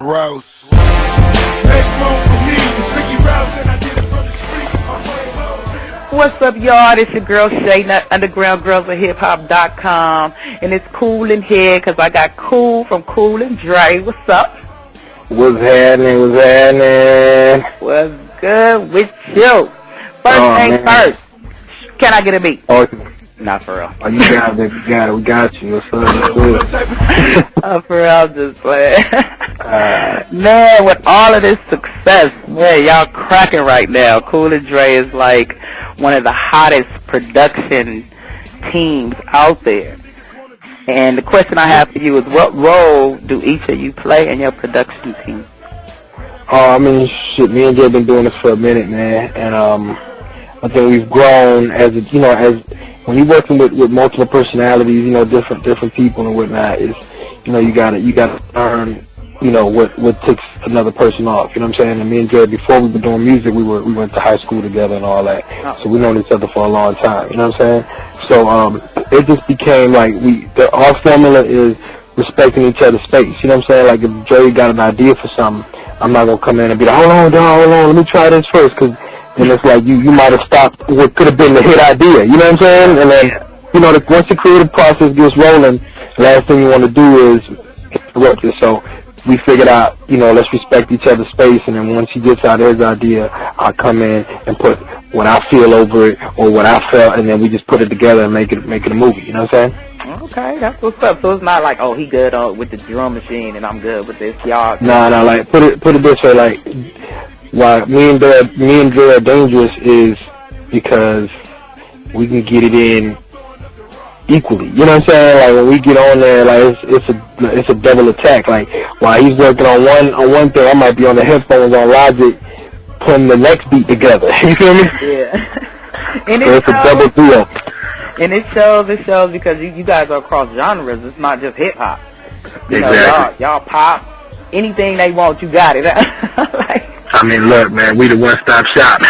Rouse. Make room for me, it's Ricky Rouse, and I did it from the streets. What's up, y'all? It's your girl Shay, undergroundgirlsofhiphop.com, and it's cool in here because I got Cool from Cool and Dre. What's up? What's happening? What's happening? What's good with you? First thing first, can I get a beat? Oh, Not for real. oh, you got it. You got it. We got you. What's up? For real, I'm just playing. Man, with all of this success, man, y'all cracking right now. Cool and Dre is like one of the hottest production teams out there. And the question I have for you is, what role do each of you play in your production team? I mean, shit, me and Jay been doing this for a minute, man, and I think we've grown as when you're working with multiple personalities, different people and whatnot. Is you gotta learn, what takes another person off. You know what I'm saying? And me and Jay, before we were doing music, we went to high school together and all that, so we known each other for a long time. You know what I'm saying? So it just became like our formula is respecting each other's space. You know what I'm saying? Like if Dre got an idea for something, I'm not gonna come in and be like, hold on, let me try this first, because then it's like you might have stopped what could have been the hit idea. You know what I'm saying? And then once the creative process gets rolling, the last thing you want to do is interrupt it. So we figured out, let's respect each other's space, and then once he gets out his idea, I'll come in and put what I feel over it or what I felt, and then we just put it together and make it a movie. You know what I'm saying? Okay, that's what's up. So it's not like, oh, he good with the drum machine and I'm good with this, y'all. No, like put it this way, like why me and Dre are dangerous is because we can get it in equally. You know what I'm saying? Like when we get on there, like it's a double attack. Like while he's working on one thing, I might be on the headphones on Logic putting the next beat together. You feel me? Yeah. And so it's a double deal. And it shows because you guys are across genres. It's not just hip hop. Exactly. Y'all pop. Anything they want, you got it. I mean, look, man, we the one-stop shop.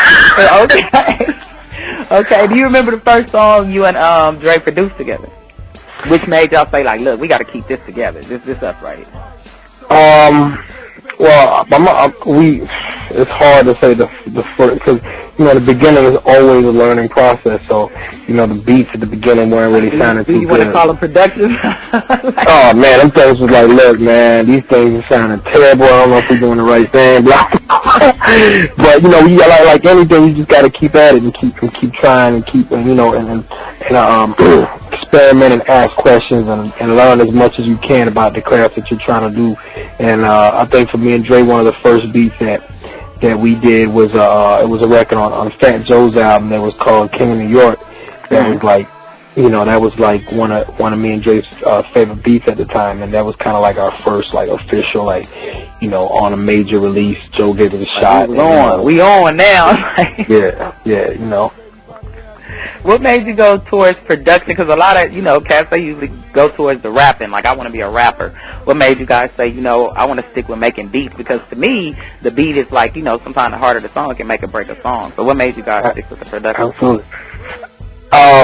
Okay. Do you remember the first song you and Dre produced together? Which made y'all say, like, look, we got to keep this together. This up right here. Well, it's hard to say the first, because, the beginning is always a learning process, so, the beats at the beginning weren't really sounding too good. You want to call them productions? Oh, man, them things was like, look, man, these things are sounding terrible, I don't know if we're doing the right thing, blah. But, you like anything, you just got to keep at it and keep trying and keep, experiment and ask questions and learn as much as you can about the craft that you're trying to do. And I think for me and Dre, one of the first beats that we did was it was a record on Fat Joe's album that was called King of New York. That was like, that was like one of me and Dre's favorite beats at the time, and that was kind of like our first like official on a major release. Joe gave it a shot. We on now. Yeah. What made you go towards production? Because a lot of, cats, they usually go towards the rapping. Like, I want to be a rapper. What made you guys say, I want to stick with making beats? Because to me, the beat is like, sometimes the harder the song can make or break a song. So what made you guys stick with the production? Absolutely.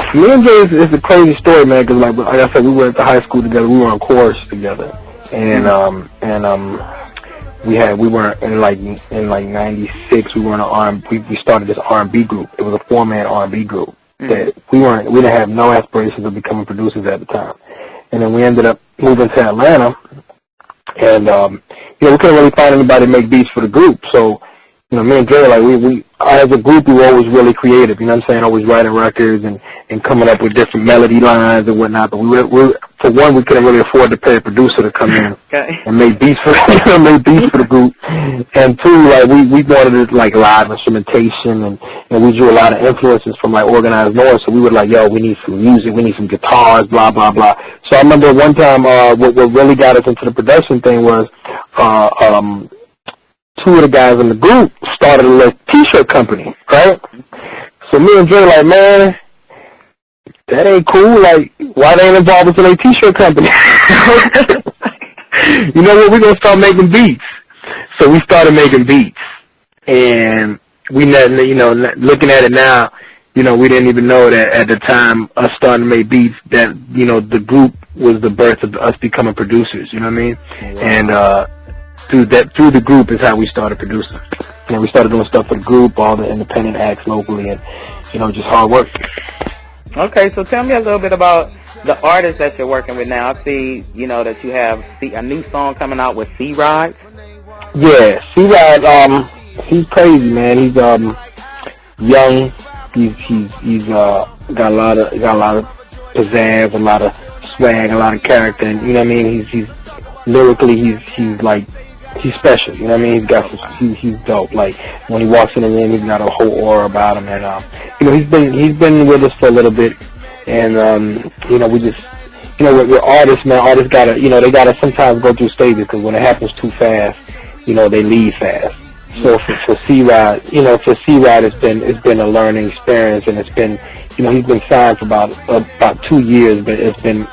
For me and Jay, it's a crazy story, man, because like I said, we went to high school together. We were on chorus together. And, we were in like 96, we were in an R&B, we started this R&B group. It was a 4-man R&B group. That we didn't have no aspirations of becoming producers at the time. And then we ended up moving to Atlanta, and we couldn't really find anybody to make beats for the group. So, me and Dre, like we as a group, we were always really creative. You know what I'm saying? Always writing records and coming up with different melody lines and whatnot. But we for one, we couldn't really afford to pay a producer to come in and make beats for the group. And two, like we wanted like live instrumentation, and we drew a lot of influences from like organized noise. So we were like, yo, we need some music, we need some guitars, blah blah blah. So I remember one time, what really got us into the production thing was two of the guys in the group started a little t-shirt company, right? So me and Dre like, man, that ain't cool. Like, why they ain't involved with a t-shirt company? You know what? We're gonna start making beats. So we started making beats, and we, looking at it now, we didn't even know that at the time us starting to make beats that the group was the birth of us becoming producers. You know what I mean? Wow. And through the group is how we started producing. We started doing stuff for the group, all the independent acts locally, and just hard work. Okay, so tell me a little bit about the artists that you're working with now. I see, that you have a new song coming out with C-Ride. Yeah, C-Ride, he's crazy, man. He's young. He's got a lot of pizzazz, a lot of swag, a lot of character, and you know what I mean. He's lyrically, he's special. You know what I mean. He's dope. Like when he walks in the room, he's got a whole aura about him, and he's been with us for a little bit, and we just. With artists, man, artists gotta, they gotta sometimes go through stages because when it happens too fast, they leave fast. So for C-Ride, it's been a learning experience, and it's been, he's been signed for about 2 years, but it's been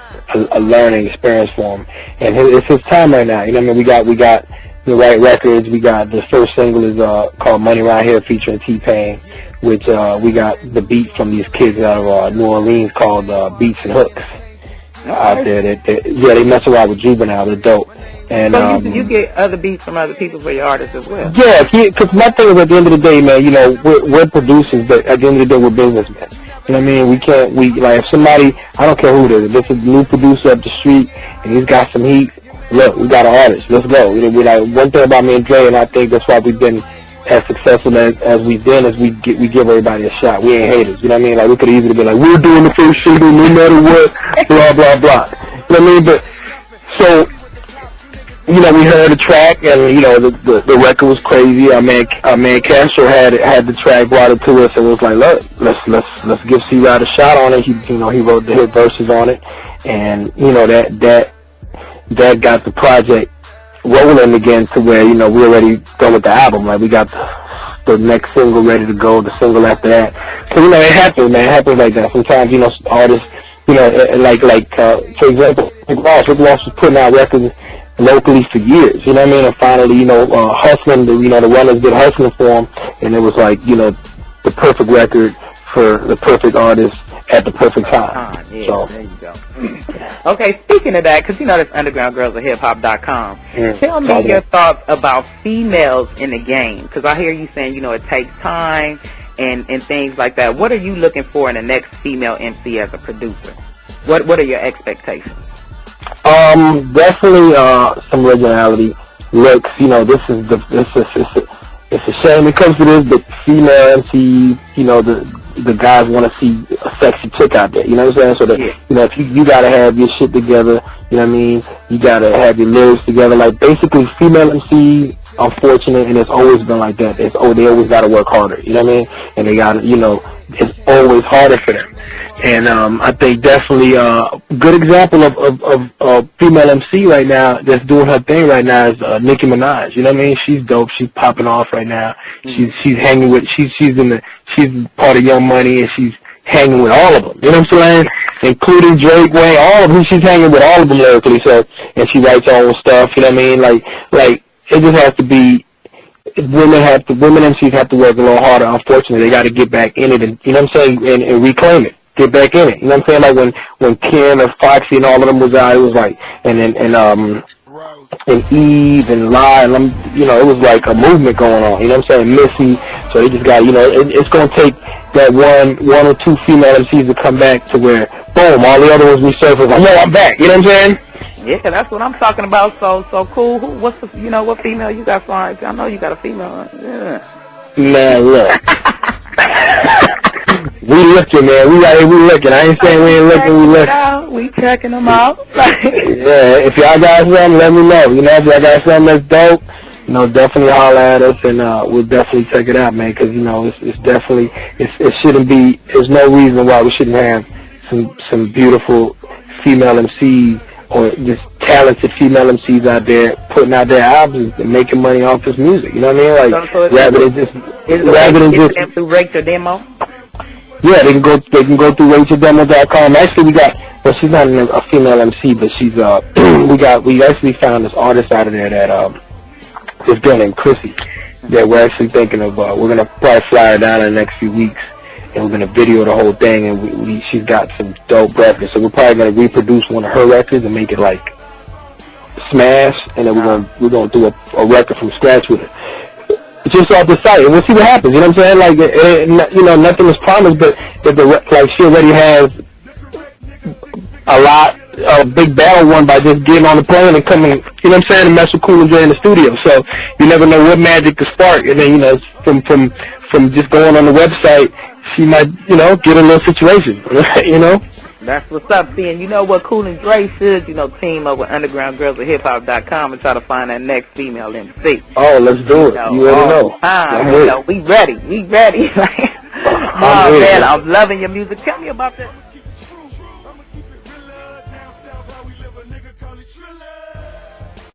a learning experience for him, and it's his time right now. We got the right records. We got the first single is called Money Right Here featuring T-Pain, which we got the beat from these kids out of New Orleans called Beats and Hooks. Out there, they mess around with Juvenile. They're dope. And so you get other beats from other people for your artists as well. Yeah, because my thing is at the end of the day, man, we're producers, but at the end of the day, we're businessmen. You know what I mean? If somebody, I don't care who it is, if there's a new producer up the street and he's got some heat, look, we got an artist. Let's go. One thing about me and Dre, and I think that's why we've been as successful as we've been, is we give everybody a shot. We ain't haters. You know what I mean? Like we could easily be like, we're doing the first single no matter what, blah blah blah. You know what I mean? But so we heard the track, and the record was crazy. Our man Castro had the track brought it to us, and was like, look, let's give C-Ride a shot on it. He wrote the hit verses on it, and that got the project rolling again to where we're already done with the album. Like we got the next single ready to go, the single after that. So it happens, man. It happens like that. Sometimes artists, for example, Rick Ross was putting out records locally for years. You know what I mean? And finally, hustling, the runners did hustling for him, and it was like the perfect record for the perfect artist at the perfect time. Yeah, so there you go. Okay, speaking of that, because that's undergroundgirlsofhiphop.com. Tell me your thoughts about females in the game, because I hear you saying, it takes time and things like that. What are you looking for in the next female MC as a producer? What are your expectations? Definitely some originality. Looks, it's a shame it comes to this, but female MC, the guys want to see a sexy chick out there, you know what I'm saying? So that, if you gotta have your shit together, you know what I mean? You gotta have your lyrics together. Like, basically, female MC, unfortunate, and it's always been like that. They always gotta work harder, you know what I mean? And they gotta, it's always harder for them. And I think definitely a good example of female MC right now that's doing her thing right now is Nicki Minaj. You know what I mean? She's dope. She's popping off right now. She's hanging with she's part of Young Money, and she's hanging with all of them. You know what I'm saying? Including Drake, Wayne, all of them. She's hanging with all of them lyrically. So, and she writes her own stuff. You know what I mean? Like it just has to be. Women MCs have to work a little harder. Unfortunately, they got to get back in it, and you know what I'm saying, and reclaim it. Get back in it. You know what I'm saying? Like when Ken and Foxy and all of them was out, it was like, and Eve and Lie, and it was like a movement going on. You know what I'm saying? Missy. So they just got, it's going to take that one or two female MCs to come back to where, boom, all the other ones resurface. Like, yo, I'm back. You know what I'm saying? Yeah, that's what I'm talking about. So cool. What's the, what female you got flying? I know you got a female. Yeah. Man, look. We looking, man. We looking. I ain't saying we ain't looking. We looking. We checking them out. Yeah. If y'all got something, let me know. If y'all got something that's dope, definitely holler at us, and we'll definitely check it out, man. Because it's definitely it shouldn't be. There's no reason why we shouldn't have some beautiful female MCs or just talented female MCs out there putting out their albums and making money off this music. You know what I mean? Like rather than just them through Rate Your Demo. Yeah, they can go through RachelDemo.com. Actually, she's not a female MC, but she's we actually found this artist out of there that this girl named Chrissy that we're actually thinking of. We're gonna probably fly her down in the next few weeks, and we're gonna video the whole thing. And she's got some dope records, so we're probably gonna reproduce one of her records and make it like smash, and then we're gonna do a record from scratch with it. Just off the site, and we'll see what happens. You know what I'm saying? Like, you know, nothing is promised, but like she already has a big battle won by just getting on the plane and coming, you know what I'm saying, and mess with Cool and Dre in the studio. So you never know what magic to spark, and then, you know, from just going on the website, she might, you know, get a little situation, you know? That's what's up. See, and you know what, Cool and Dre should, you know, team up with UndergroundGirlsOfHipHop.com and try to find that next female MC. Oh, let's do it. You already know. We ready. Oh, man, I'm loving your music. Tell me about this.